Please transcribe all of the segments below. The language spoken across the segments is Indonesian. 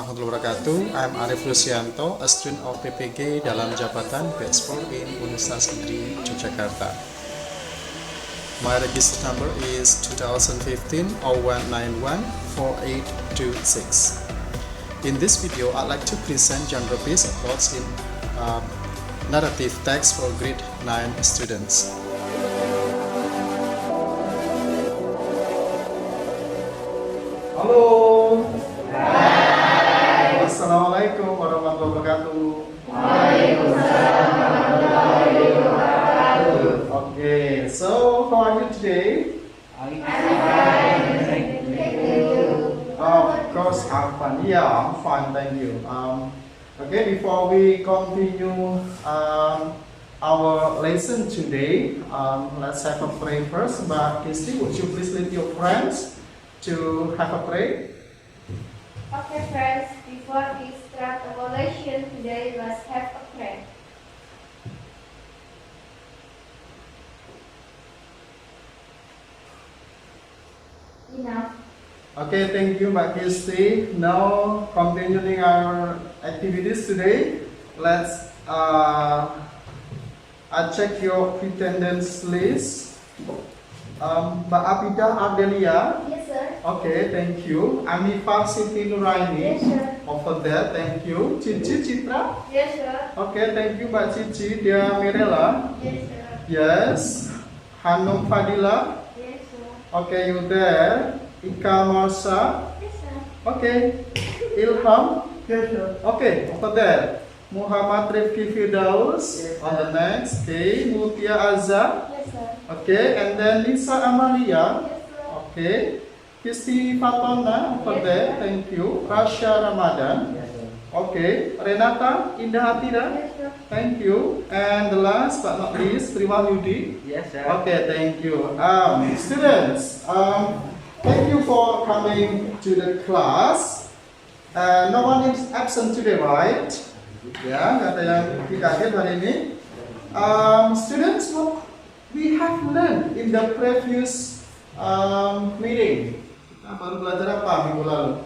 warahmatullahi wabarakatuh. I'm Arif Lucianto, a student of PPG dalam jabatan Batch 4 in Universitas Negeri, Yogyakarta. My register number is 2015-0191-4826. In this video, I'd like to present genre-based approach in narrative text for grade 9 students. Halo. Hai. Assalamualaikum warahmatullahi wabarakatuh. Waalaikumsalam warahmatullahi wabarakatuh. Okay, so how are you today? I'm fine. Thank you. Of course, I'm fine. Yeah, I'm fine. Thank you. Okay, before we continue our lesson today, let's have a pray first. But Kisti, would you please lead your friends to have a pray? Okay, friends, before we start our lesson today, let's have a prayer. Enough. Okay, thank you, Mbak Kisti. Now, continuing our activities today, let's check your attendance list. Mbak Abidah Ardelia. Yes, sir. Okay, thank you. Anifah Siti Nuraini. Yes, sir. Over there, thank you. Cici Citra. Yes, sir. Okay, thank you, Mbak Cici. Dia Mirella. Yes, sir. Yes. Hanum Fadila. Yes, sir. Okay, you there. Ika Marsa. Yes, sir. Okay. Ilham. Yes, sir. Okay, over there. Muhammad Rifki Firdaus. Yes, on the next. Okay. Mutia Azza. Yes, sir. Okay, and then Lisa Amalia. Yes, sir. Okay. Kisti Fatona over Yes, there. sir. Thank you. Rasha Ramadan. Okay. Renata Indah Atira. Yes, sir. Thank you. And the last but not least, Triwahyudi. Yes, sir. Okay, thank you. Students, thank you for coming to the class. No one is absent today, right? Ya, nggak ada yang tidak hadir hari ini. Students, what we have learned in the previous meeting. Kita baru belajar apa minggu lalu?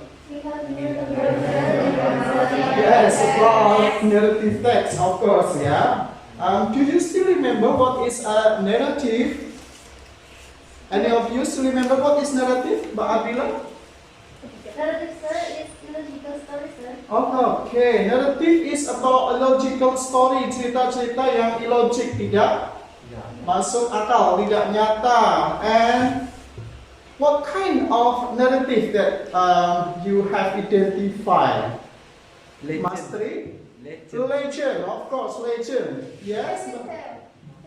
Yes, about narrative text, of course, yeah. Do you still remember what is a narrative? Any of you still remember what is narrative, Mbak Abila? Narrative, sir, is illogical story, sir. Oh, okay. Narrative is about a logical story, cerita-cerita yang illogic, tidak masuk akal, tidak nyata. And what kind of narrative that you have identified? Mastery? Legend, of course, legend. Yes?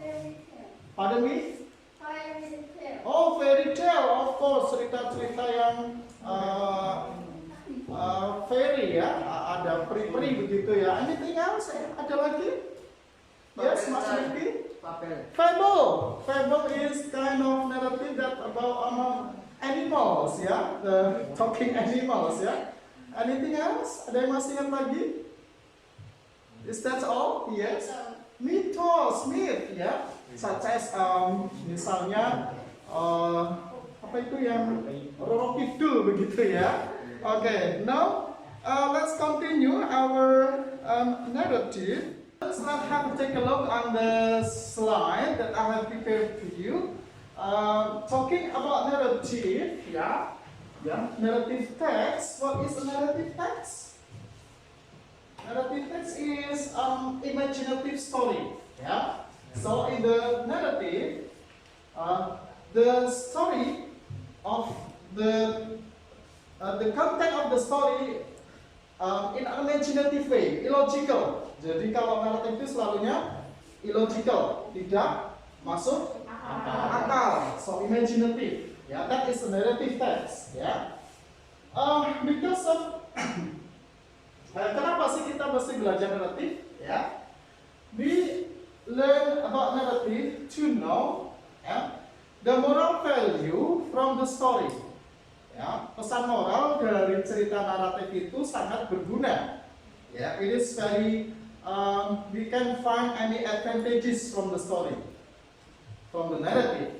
Fairy tale. Pardon me? Fairy tale. Oh, fairy tale, of course, cerita-cerita yang fairy ya, ada peri-peri begitu ya. Anything else? Ada lagi? Yes, Mas Rifki? Fable. Fable is kind of narrative that about animals ya, the talking animals ya. Anything else? Ada yang masih ingat lagi? Is that all? Yes. Mythos, myth ya. Such as misalnya apa itu yang Roro Kidul begitu ya. Okay, now let's continue our narrative. Let's have a take a look on the slide that I have prepared to you. Talking about narrative, yeah, narrative text. What is a narrative text? Narrative text is imaginative story, yeah. So in the narrative, the story of the content of the story in an imaginative way, illogical. Jadi kalau naratif itu selalunya illogical, tidak masuk akal. So imaginative, ya, that is a narrative text, ya. Because of kenapa sih kita mesti belajar naratif, ya? We learn about narrative to know, ya, the moral value from the story. Ya, pesan moral dari cerita naratif itu sangat berguna. Ya, it is very we can find any advantages from the story, from the narrative.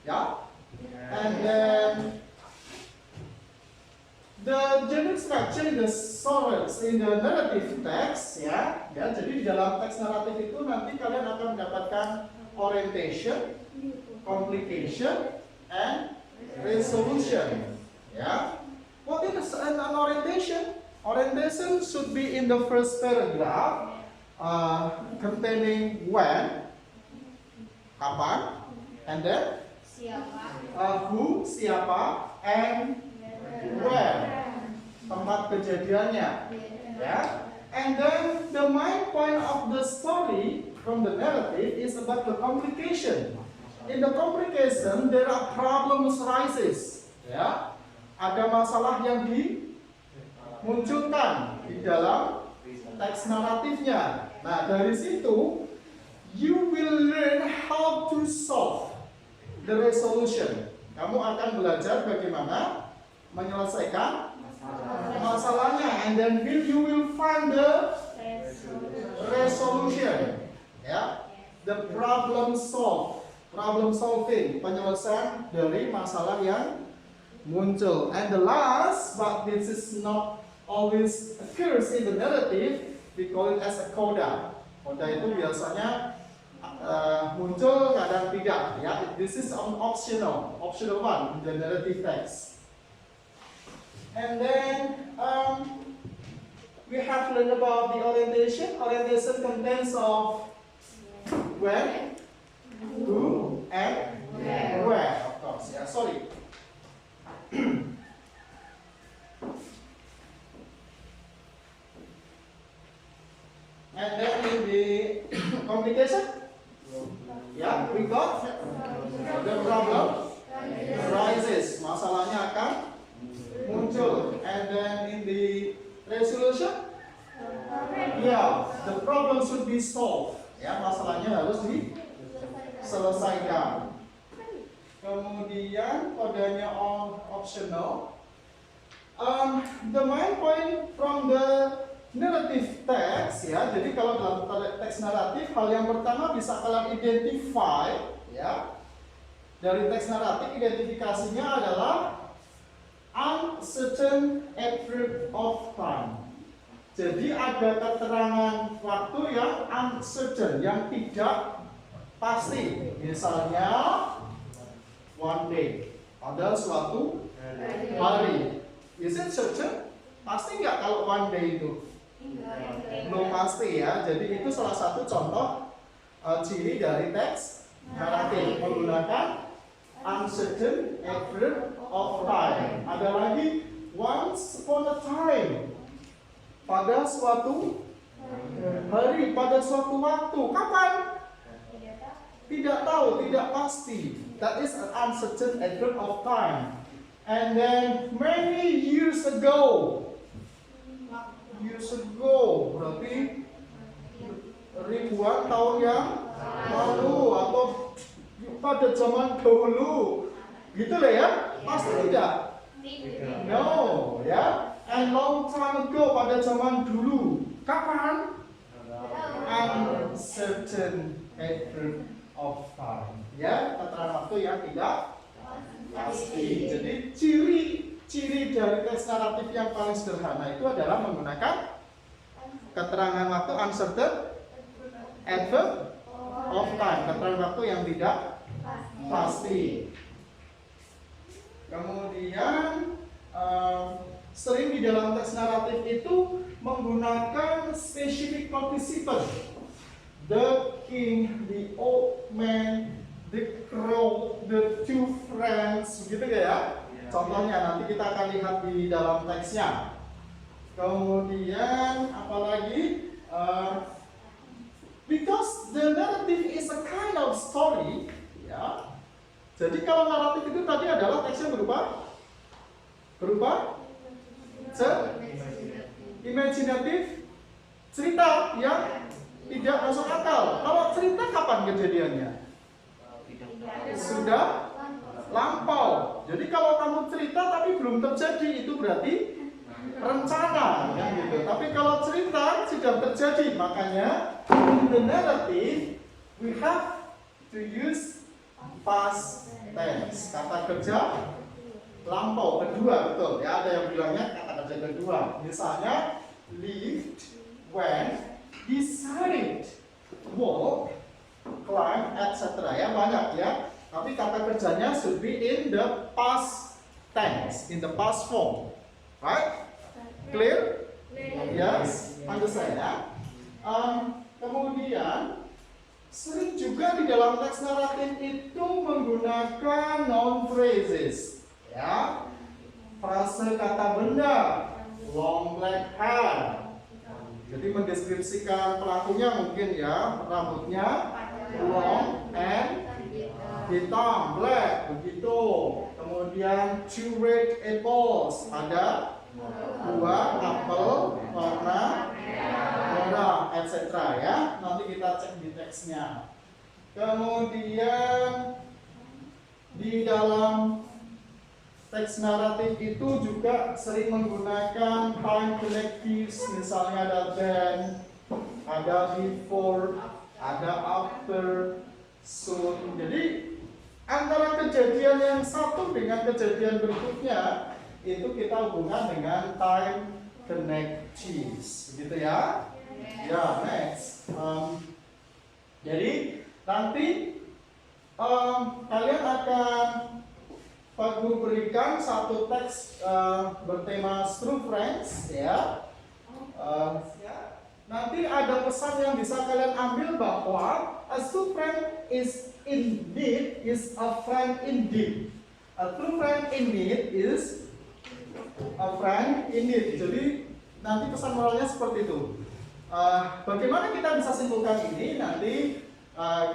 Ya, and then the general structure in the source in the narrative text, ya, jadi di dalam teks naratif itu nanti kalian akan mendapatkan orientation, complication, and resolution. Ya, what is an orientation? Orientation should be in the first paragraph, containing when, kapan, and then who, siapa, and where, tempat kejadiannya, ya. And then the main point of the story from the narrative is about the complication. In the complication, there are problems rises, ya. Ada masalah yang dimunculkan di dalam teks naratifnya. Nah, dari situ you will learn how to solve the resolution. Kamu akan belajar bagaimana menyelesaikan masalahnya, and then you will find the resolution, ya, the problem solving, penyelesaian dari masalah yang muncul. And the last, but this is not always occurs in the narrative, we call it as a coda. Coda itu biasanya muncul kadang tidak, ya. This is an optional one in the narrative text. And then we have learned about the orientation. Orientation contains of when, who, and where, of course. Yeah, sorry. And then in the complication, yeah, we got the problem rises. Masalahnya akan muncul. And then in the resolution, yeah, the problem should be solved. Ya, masalahnya harus diselesaikan. Kemudian kodenya optional. The main point from the narrative text, ya. Jadi kalau dalam teks naratif, hal yang pertama bisa kalian identify, ya. Dari teks naratif identifikasinya adalah uncertain period of time. Jadi ada keterangan waktu yang uncertain, yang tidak pasti. Misalnya one day, pada suatu hari. Is it certain? Pasti nggak kalau one day itu? Belum pasti, ya. Jadi itu salah satu contoh ciri dari teks naratif menggunakan uncertain period of time. Ada lagi once upon a time, pada suatu hari, pada suatu waktu. Kapan? Tidak tahu, tidak pasti. That is an uncertain period of time. And then many years ago. Years ago berarti ribuan tahun yang lalu atau pada zaman dahulu, gitu lah ya? Pasti tidak? No, ya. And long time ago, pada zaman dulu. Kapan? Uncertain period of time. Ya, keterangan waktu yang tidak pasti. Jadi ciri dari teks naratif yang paling sederhana itu adalah menggunakan keterangan waktu uncertain period of time, keterangan waktu yang tidak pasti. Kemudian sering di dalam teks naratif itu menggunakan specific participant. The king, the old man, the crow, the two friends, begitu ya? Contohnya nanti kita akan lihat di dalam teksnya. Kemudian apalagi? Because the narrative is a kind of story, ya. Jadi kalau naratif itu tadi adalah teksnya berupa imajinatif, cerita yang tidak masuk akal. Kalau cerita kapan kejadiannya? Sudah lampau. Jadi kalau kamu cerita tapi belum terjadi, itu berarti rencana, kan gitu. Tapi kalau cerita sudah terjadi, makanya in the narrative we have to use past tense, kata kerja lampau, kedua, betul ya. Ada yang bilangnya kata kerja kedua. Misalnya lived, went, decided, walk, climb, etc. Ya, banyak ya. Tapi kata kerjanya should be in the past tense, in the past form. Right? Clear? Yes, understand ya. Kemudian sering juga di dalam teks naratif itu menggunakan noun phrases, ya. Frase kata benda, long black hair. Jadi mendeskripsikan pelakunya mungkin ya, rambutnya long and hitam, black, begitu. Kemudian two red apples, ada dua apel warna merah, etc. ya. Nanti kita cek di teksnya. Kemudian di dalam teks naratif itu juga sering menggunakan time connectives, misalnya ada then, ada before, ada after, soon. Jadi antara kejadian yang satu dengan kejadian berikutnya itu kita hubungkan dengan time connectives, begitu ya. Ya, next. Jadi nanti kalian akan Pak Guru berikan satu teks bertema true friends ya. Nanti ada pesan yang bisa kalian ambil bahwa a true friend is indeed is a friend indeed. A true friend indeed is a friend indeed. Jadi nanti pesan moralnya seperti itu. Bagaimana kita bisa simpulkan ini? Nanti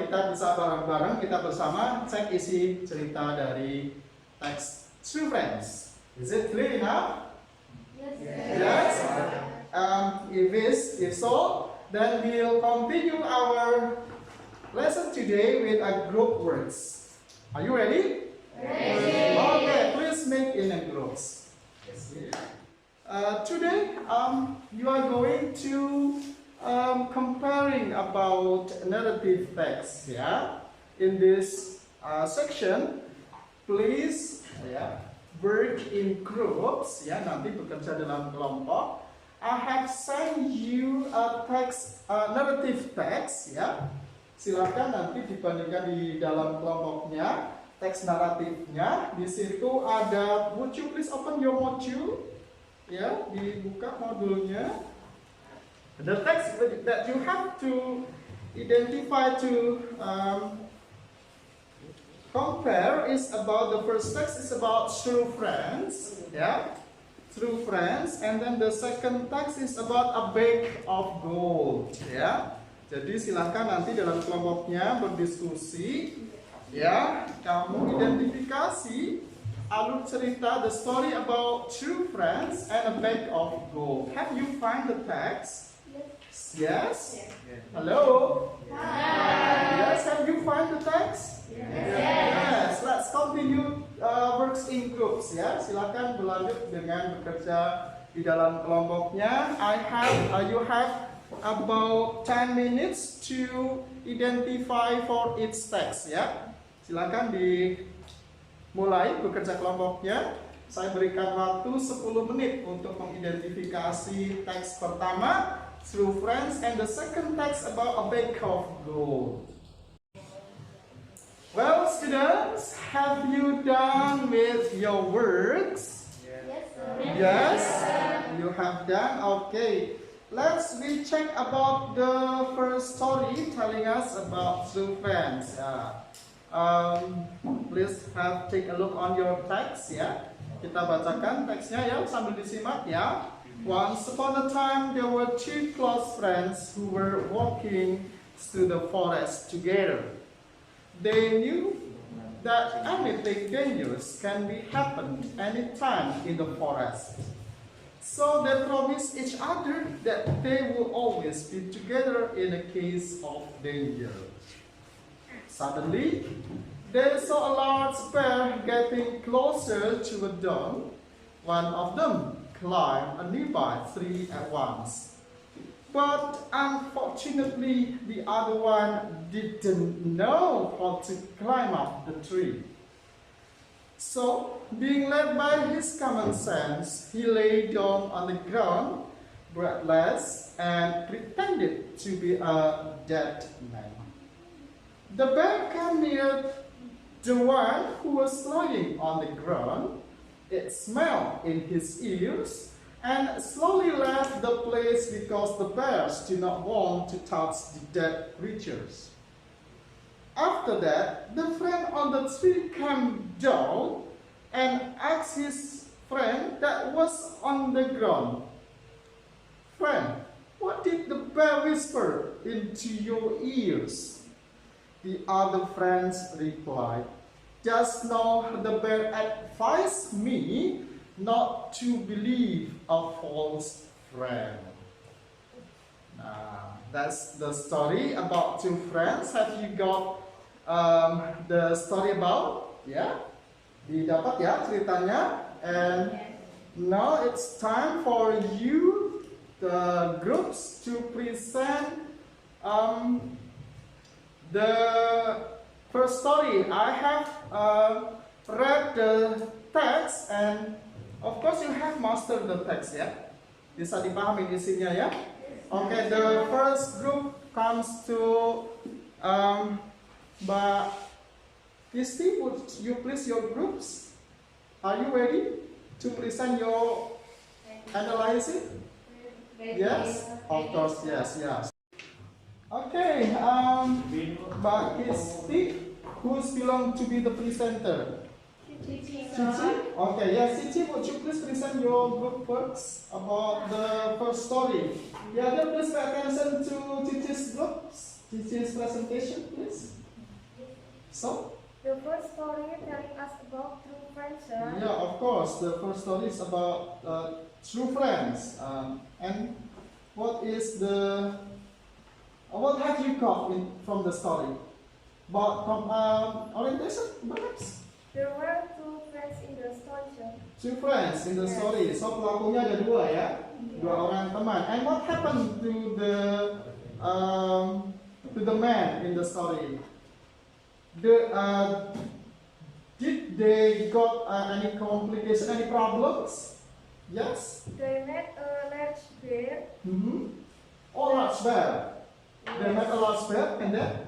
kita bisa bareng-bareng kita bersama cek isi cerita dari teks True Friends. Is it clear enough? Yes. If so, then we'll continue our lesson today with a group words. Are you ready? Ready. Okay, please make in a groups. Today, you are going to comparing about narrative text. Yeah, in this section, please work in groups. Ya, nanti bekerja dalam kelompok. I have sent you a text, narrative text. Ya, silakan nanti dibandingkan di dalam kelompoknya teks naratifnya. Di situ ada. Would you please open your module? Ya, dibuka modulnya. The text that you have to identify to compare is about the first text is about true friends, yeah, true friends, and then the second text is about a bag of gold, ya. Jadi silahkan nanti dalam kelompoknya berdiskusi, ya, kamu identifikasi alur cerita the story about true friends and a bag of gold. Have you find the text? Yes. Hello. Hi. Yes. Have you find the text? Yes. Let's continue works in groups. Ya, silakan berlanjut dengan bekerja di dalam kelompoknya. You have about 10 minutes to identify for each text. Ya, silakan dimulai bekerja kelompoknya. Saya berikan waktu 10 menit untuk mengidentifikasi teks pertama, True Friends, and the second text about a bag of gold. Well, students, have you done with your works? Yes, sir. Yes, you have done. Okay, let's recheck about the first story telling us about True Friends. Please take a look on your text. Ya, kita bacakan teksnya ya sambil disimak ya. Once upon a time, there were two close friends who were walking through the forest together. They knew that anything dangerous can be happened anytime in the forest. So they promised each other that they will always be together in a case of danger. Suddenly, they saw a large bear getting closer to a dawn. One of them climbed a nearby tree at once. But unfortunately, the other one didn't know how to climb up the tree. So, being led by his common sense, he lay down on the ground, breathless, and pretended to be a dead man. The bear came near the one who was lying on the ground. It smelled in his ears and slowly left the place because the bears did not want to touch the dead creatures. After that, the friend on the tree came down and asked his friend that was on the ground, "Friend, what did the bear whisper into your ears?" The other friends replied, "Just now the bear advised me not to believe a false friend." Nah, that's the story about two friends. Have you got the story about? Yeah, didapat ya ceritanya. And now it's time for you, the groups, to present the first story. I have read the text, and of course you have mastered the text ya. Bisa dipahami isinya ya. Okay, the first group comes to Mbak Kisti. Would you please your groups? Are you ready to present your analysis? Yes, of course, yes. Okay, Mbak Kisti, who's belong to be the presenter? Cici. Okay, yes, Cici, would you please present your group works about the first story? Yeah, then please pay attention to Cici's groups, Cici's presentation, please. So? The first story telling us about true friends, sir. Yeah, of course, the first story is about true friends. And what is the... what have you got from the story? But from orientation, perhaps? There were two friends in the story, sir. Two friends in the story. So pelakunya ada dua ya, dua orang teman. And what happened to the man in the story? Did they got any complication, any problems? Yes. They met a large bear. Oh, large bear. They met a large bear, and then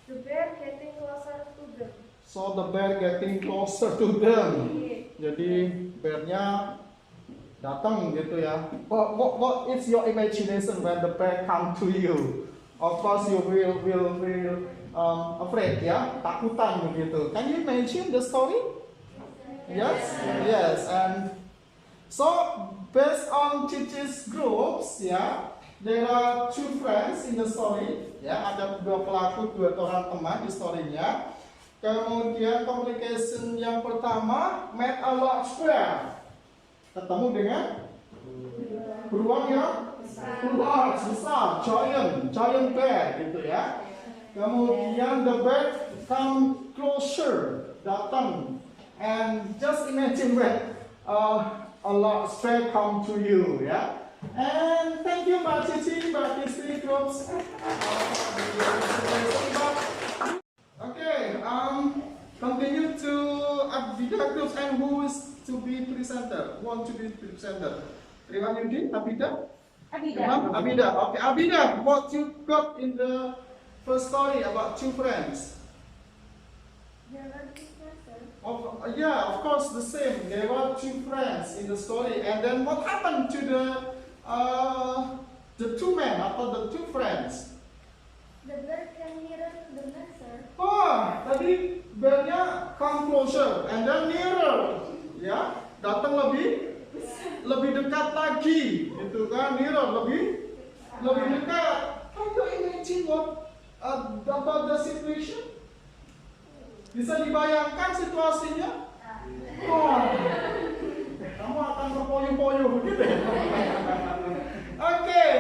The bear getting closer to them. so the bear getting closer to them. Jadi bearnya datang gitu ya. What is your imagination when the bear come to you? Of course you will afraid ya, takutan begitu. Can you imagine the story? Yes. And so based on Cici's groups ya, there are two friends in the story. Ya, ada dua pelaku, dua orang teman di storynya. Kemudian complication yang pertama, met a large bear. Ketemu dengan beruang yang besar, giant bear gitu ya. Kemudian the bear come closer, datang. And just imagine when a large bear come to you ya. And thank you Mbak Cici, Mbak Kisti groups. Okay, continue to Abida groups, and who is to be presenter? Want to be presenter? Riwan Yudi, Abida? Abida. Okay, Abida, what you got in the first story about two friends? There were two friends, sir. Yeah, of course, the same. There were two friends in the story, and then what happened to the two men, or the two friends? The bear came nearer to the man, sir. Oh, tadi bearnya come closer and then nearer, ya, datang lebih dekat lagi, gitu kan, nearer, lebih dekat. Can you imagine what about the situation? Bisa dibayangkan situasinya? Oh, kamu akan berpoyo-poyo begitu ya? Okay,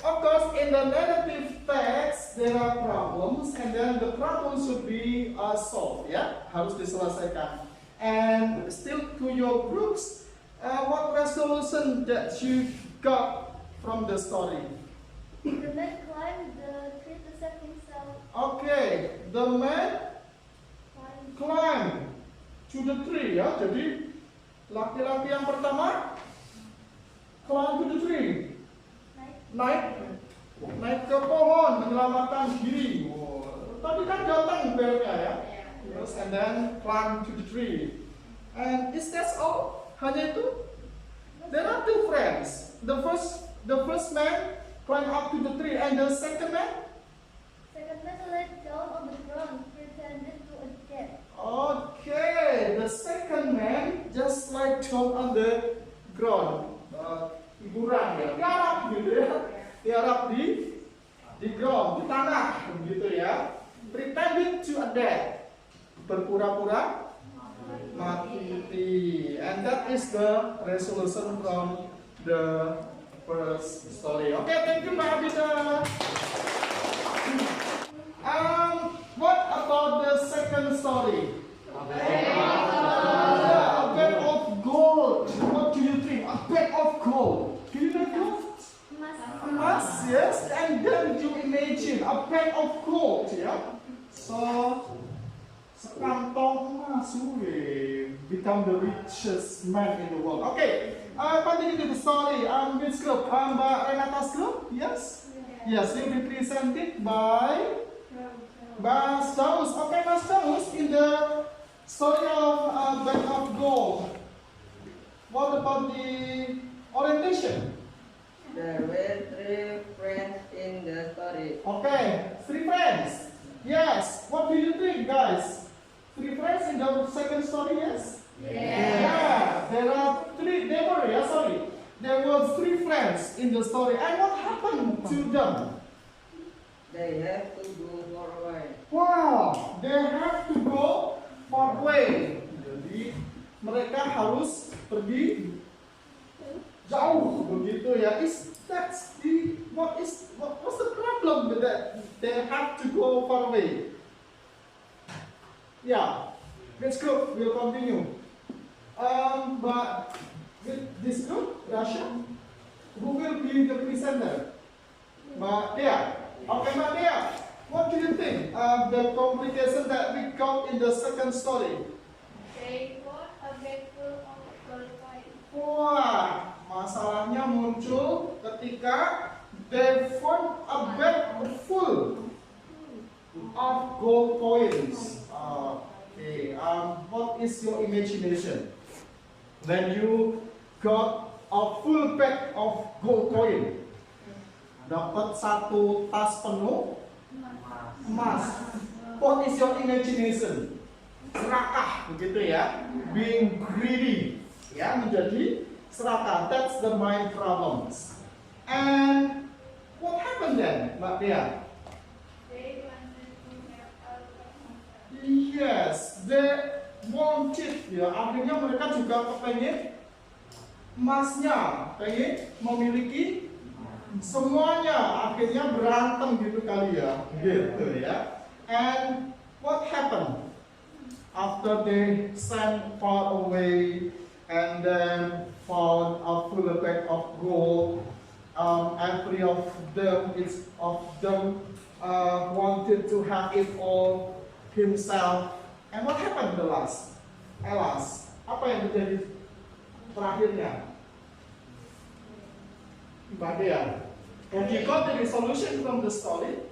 of course in the negative text there are problems, and then the problems should be solved, ya, harus diselesaikan. And still to your groups, what resolution that you got from the story? The man climbed the tree to save himself. Okay, the man climbed to the tree ya. Jadi laki-laki yang pertama climb to the tree. Naik ke pohon menyelamatkan diri. Tadi kan datang bearnya ya. Yes, and then climb to the tree. And is that all? Hanya itu? There are two friends. The first man climbed up to the tree, and the second man? Second man laid down on the ground, pretended to a death. Okay, the second man just lie down on the ground. Hiburan ya, tiarap gitu ya. Tiarap di ground, di tanah begitu ya. Pretended to a death. Berpura-pura mati. And that is the resolution from the first story. Okay, thank you Mbak Abida. What about the second story? A bag of gold. What do you think? A bag of gold. Do you know gold? Emas, yes. And then you imagine a bag of gold, yeah. So sekantong emas, become the richest man in the world. Okay, continue to the story. Which group? Mbak Renata's group? Yes. Yes, you represented by Mas Daus. Okay, Mas Daus, in the story of bag of gold, what about the orientation? There were three friends in the story. Okay, three friends. Yes. What do you think, guys? Three friends in the second story, yes? Yeah. There are three. There were three friends in the story. And what happened to them? They have to go far away. Wow, they have to go far away. Jadi mereka harus pergi jauh begitu ya. What's the problem with that? They have to go far away. Yeah, this group will continue. But with this group, Russia, who will be the presenter? Mbak Dea. Okay, Mbak Dea. What do you think? The complication that we got in the second story. They bought a bag full of gold coins. Wah, masalahnya muncul ketika they found a bag full of gold coins. Okay, what is your imagination when you got a full bag of gold coin? Dapat satu tas penuh emas. What is your imagination? Serakah begitu ya, being greedy ya, menjadi serakah. That's the mind problems. And what happened then, Mbak Dea? They wanted to have a lot. Yes, they wanted ya. Akhirnya mereka juga kepengen emasnya, pengen memiliki semuanya. Akhirnya berantem gitu kali ya, gitu ya. And what happened? After they sent far away and then found a full bag of gold, every of them wanted to have it all himself. And what happened the last? Alas, apa yang terjadi terakhirnya? Mbak Dea, have you got the resolution from the story?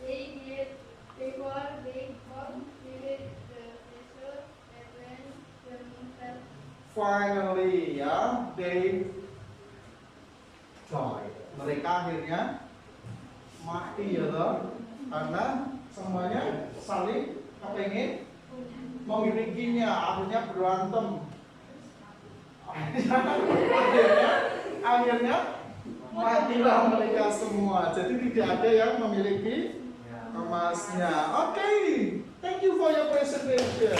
They did before they completed the result and when themselves. Finally, ya, they died. Mereka akhirnya mati ya toh, karena semuanya saling kepengen memilikinya, akhirnya berantem. Akhirnya matilah mereka semua. Jadi tidak ada yang memiliki emasnya. Okay, thank you for your presentation.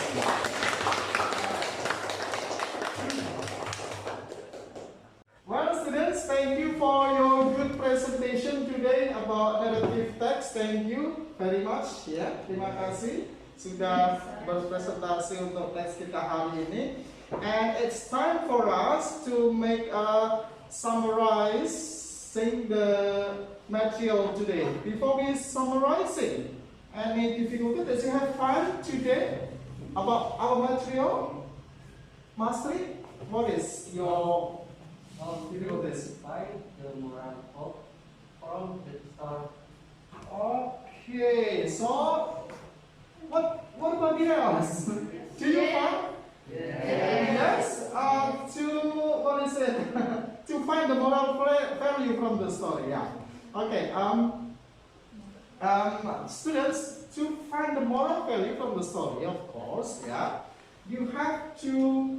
Well, students, thank you for your good presentation today about narrative text. Thank you very much. Ya, terima kasih sudah berpresentasi untuk teks kita hari ini. And it's time for us to make a summarizing the material today. Before we summarizing, any difficulty? Did you have fun today? about our material? Mastery? What is your difficulties? Find the moral hope from the story. Okay, so what about you else? Do you find? Yes. To what is it? To find the moral value from the story. Yeah. Okay. Students, to find the moral value from the story, of course, yeah, you have to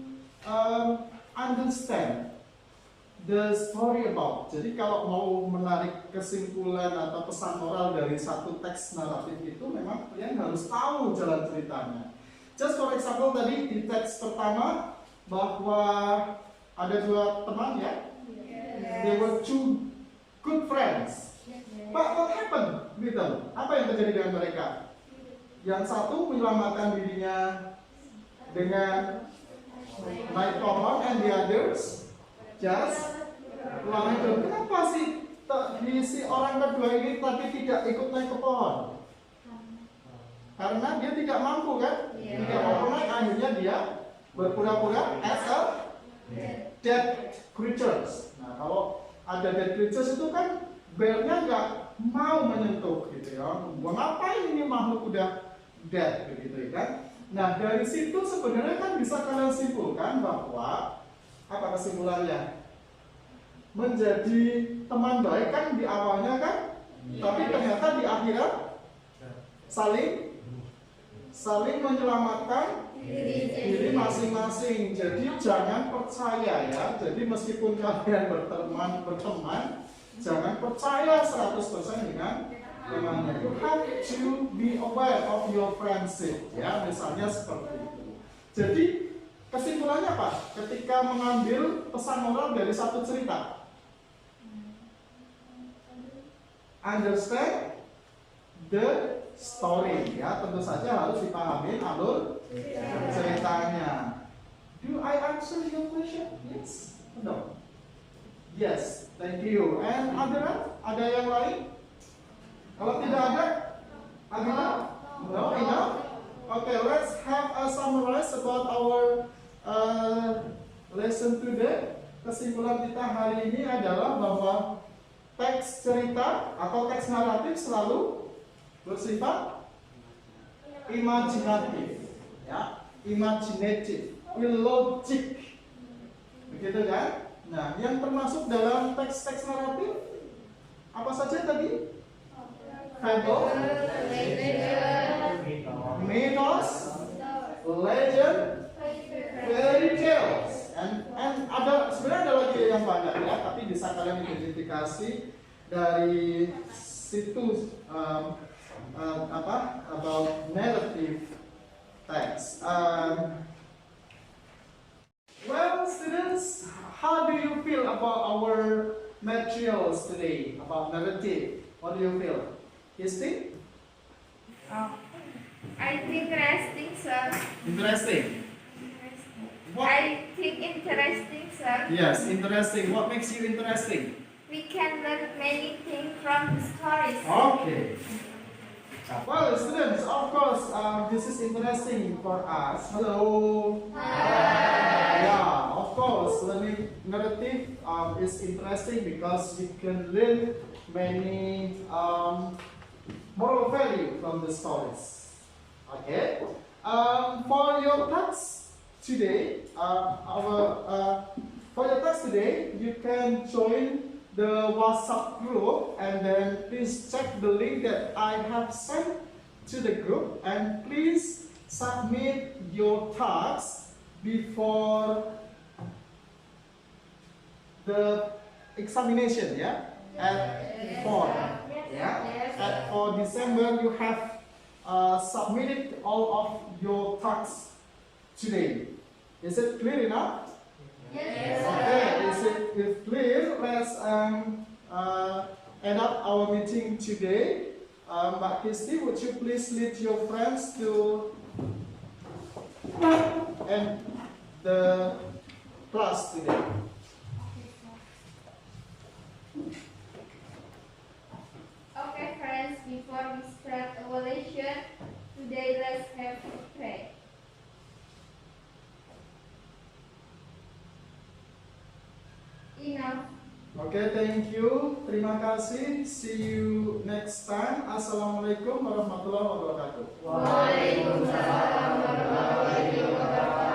understand the story about. Jadi kalau mau menarik kesimpulan atau pesan moral dari satu teks naratif itu, memang kalian harus tahu jalan ceritanya. Just for example, tadi di teks pertama bahwa ada dua teman ya, they were two good friends. But what happened with them? Apa yang terjadi dengan mereka? Yang satu menyelamatkan dirinya dengan naik pohon, and the others just langsung. Kenapa sih si orang kedua ini tapi tidak ikut naik ke pohon? Karena dia tidak mampu kan? Tidak mampu naik, akhirnya dia berpura-pura as a dead creatures. Nah, kalau ada dead creatures itu kan belnya nggak mau menyentuh gitu ya. Ngapain ini makhluk udah dead begitu kan? Nah, dari situ sebenarnya kan bisa kalian simpulkan bahwa apa kesimpulannya? Menjadi teman baik kan di awalnya kan, tapi ternyata di akhirat saling menyelamatkan diri masing-masing. Jadi jangan percaya ya. Jadi meskipun kalian berteman, jangan percaya 100% dengan temannya. You have to be aware of your friendship ya, misalnya seperti itu. Jadi kesimpulannya apa? Ketika mengambil pesan moral dari satu cerita, understand the story ya, tentu saja harus dipahami alur ceritanya. Do I answer your question? Yes? No? Yes, thank you. And ada yang lain? Kalau tidak ada, no, enough. Okay, let's have a summarize about our lesson today. Kesimpulan kita hari ini adalah bahwa teks cerita atau teks naratif selalu bersifat imajinatif, ya, imaginative, illogic, begitu kan? Nah, yang termasuk dalam teks-teks naratif apa saja tadi? Fable, mythos, legend, fairy tales, and ada sebenarnya ada lagi yang banyak ya, tapi bisa kalian identifikasi dari situs about narrative text. Well, students, how do you feel about our materials today about narrative? What do you feel? Interesting? I think interesting, sir. Interesting. What? I think interesting, sir. Yes, interesting. What makes you interesting? We can learn many things from the stories. Okay. Well, students, of course, this is interesting for us. Hello. Hi. Yeah, of course, learning narrative is interesting because we can learn many moral value from the stories. Okay. For your task today, you can join the WhatsApp group, and then please check the link that I have sent to the group, and please submit your tasks before the examination, yeah, at 4, yeah, at 4 December you have submitted all of your tasks today. Is it clear enough? Yes. Okay, if clear, let's end up our meeting today. Mbak Kristi, would you please lead your friends to end the class today? Okay, friends, before we start evaluation, today let's have a pray. Oke, thank you. Terima kasih. See you next time. Assalamualaikum warahmatullahi wabarakatuh. Waalaikumsalam warahmatullahi wabarakatuh.